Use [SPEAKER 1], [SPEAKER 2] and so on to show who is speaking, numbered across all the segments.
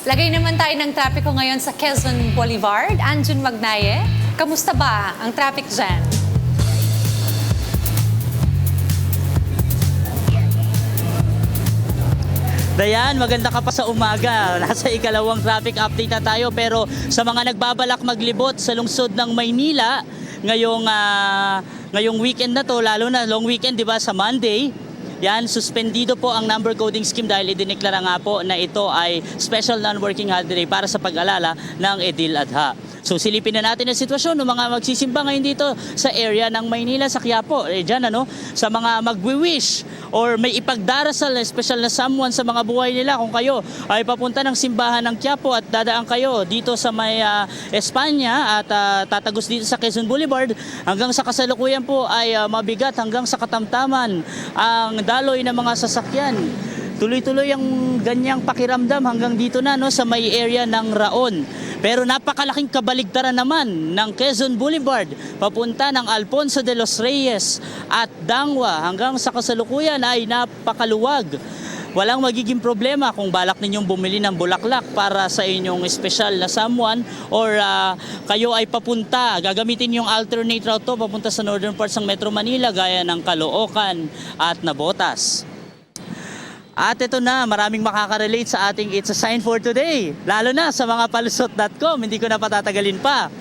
[SPEAKER 1] Lagay naman tayo ng trapiko ngayon sa Quezon Boulevard. Anjun Magnaye, kamusta ba ang traffic dyan?
[SPEAKER 2] Dayan, maganda ka pa sa umaga. Nasa ikalawang traffic update na tayo, pero sa mga nagbabalak maglibot sa lungsod ng Maynila ngayong weekend na to, lalo na long weekend, 'di ba, sa Monday. Yan, suspendido po ang number coding scheme dahil idineklara nga po na ito ay special non-working holiday para sa pag-alala ng Idil Adha. So silipin na natin ang sitwasyon ng mga magsisimba ngayon dito sa area ng Maynila, sa Quiapo. Diyan, sa mga magwi-wish or may ipagdarasal na special na someone sa mga buhay nila, kung kayo ay papunta ng simbahan ng Quiapo at dadaan kayo dito sa may Espanya at tatagos dito sa Quezon Boulevard, hanggang sa kasalukuyan po ay mabigat hanggang sa katamtaman ang daloy ng mga sasakyan. Tuloy-tuloy ang ganyang pakiramdam hanggang dito na sa may area ng Raon. Pero napakalaking kabaligtaran naman ng Quezon Boulevard papunta ng Alfonso de los Reyes at Dangwa hanggang sa kasalukuyan ay napakaluwag. Walang magiging problema kung balak ninyong bumili ng bulaklak para sa inyong special na someone or kayo ay papunta, gagamitin yung alternate route to papunta sa northern parts ng Metro Manila gaya ng Caloocan at Navotas. At ito na, maraming makaka-relate sa ating It's a Sign for Today. Lalo na sa mga palusot.com, hindi ko na patatagalin pa.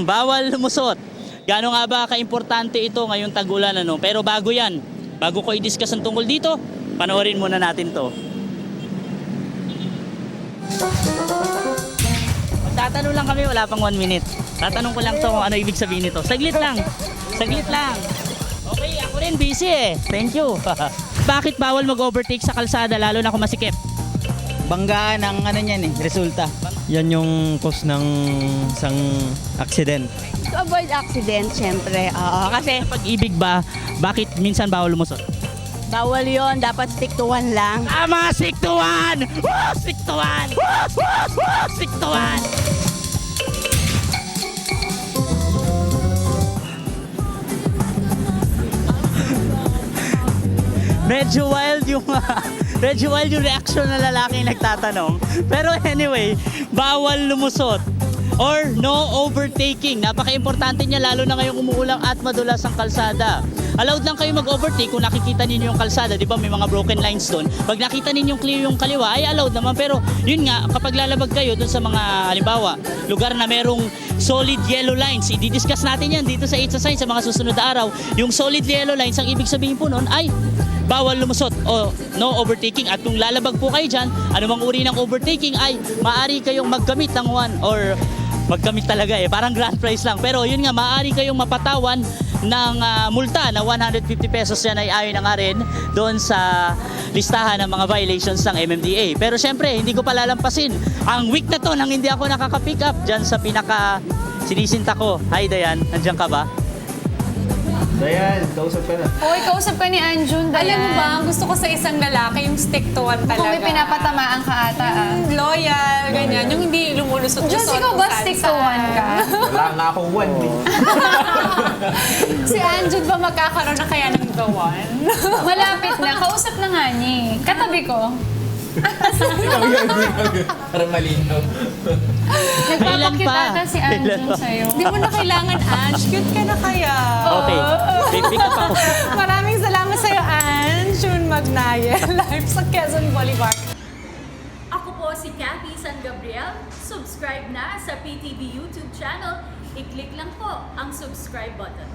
[SPEAKER 2] Bawal lumusot. Gaano nga ba kaimportante ito ngayong tag-ulan, Pero bago yan, bago ko i-discuss ang tungkol dito, panoorin muna natin to. Magtatanong lang kami, wala pang 1 minute. Tatanong ko lang to kung ano ibig sabihin nito. Saglit lang. Saglit lang. Okay, ako rin busy Thank you. Bakit bawal mag-overtake sa kalsada lalo na kung masikip?
[SPEAKER 3] Banggaan ang niyan resulta.
[SPEAKER 4] Yan yung cause ng isang accident.
[SPEAKER 5] To avoid accident, syempre. Oo, kasi
[SPEAKER 2] Pag-ibig ba, bakit minsan bawal lumusot?
[SPEAKER 5] bawal yon, dapat stick to one lang.
[SPEAKER 2] Tama, stick to one! Woo! Stick to one! Woo! Woo! Woo! Stick to one! Medyo wild yung reaction ng lalaki nagtatanong. Pero anyway, bawal lumusot or no overtaking. Napaka-importante niya lalo na ngayong umuulang at madulas ang kalsada. Allowed lang kayo mag-overtake kung nakikita ninyo yung kalsada, di ba may mga broken lines doon. Pag nakita ninyo clear yung kaliwa ay allowed naman, pero yun nga, kapag lalabag kayo doon sa mga halimbawa, lugar na merong solid yellow lines, i-discuss natin yan dito sa It's a Sign sa mga susunod na araw. Yung solid yellow lines, ang ibig sabihin po noon ay bawal lumusot o no overtaking. At kung lalabag po kayo dyan, anumang uri ng overtaking ay maaari kayong magkamit ng magkamit talaga parang grand prize lang. Pero yun nga, maaari kayong mapatawan ng multa na 150 pesos. Yan ay ayon na nga rin doon sa listahan ng mga violations ng MMDA. Pero syempre, hindi ko palalampasin ang week na to nang hindi ako nakaka-pick up dyan sa pinaka sinisinta ko. Hi Dayan, nandiyan ka ba?
[SPEAKER 4] Dayan, kausap ka na.
[SPEAKER 1] Hoy, kausap ka ni Anjun, Dayan. Alam mo ba, ang gusto ko sa isang lalaki, yung stick to one talaga.
[SPEAKER 6] Kung may pinapatamaan ka ata
[SPEAKER 1] Loyal, ganyan. Yung hindi lumulusot.
[SPEAKER 6] Diyos, ikaw ba stick to one ka?
[SPEAKER 4] Wala nga akong one
[SPEAKER 1] Si Anjun ba magkakaroon na kaya ng the one?
[SPEAKER 6] Malapit na. Kausap na nga niya. Katabi ko.
[SPEAKER 4] Para malinaw.
[SPEAKER 6] Nagpapakit
[SPEAKER 2] pa?
[SPEAKER 6] ata si Anjun sa'yo.
[SPEAKER 1] Hindi mo na kailangan, Ange. Cute ka na kaya.
[SPEAKER 2] Okay, pick up ako.
[SPEAKER 1] Maraming salamat sa'yo, Anjun Magnaye. Live sa Quezon Boulevard.
[SPEAKER 7] Ako po si Cathy San Gabriel. Subscribe na sa PTV YouTube channel. I-click lang po ang subscribe button.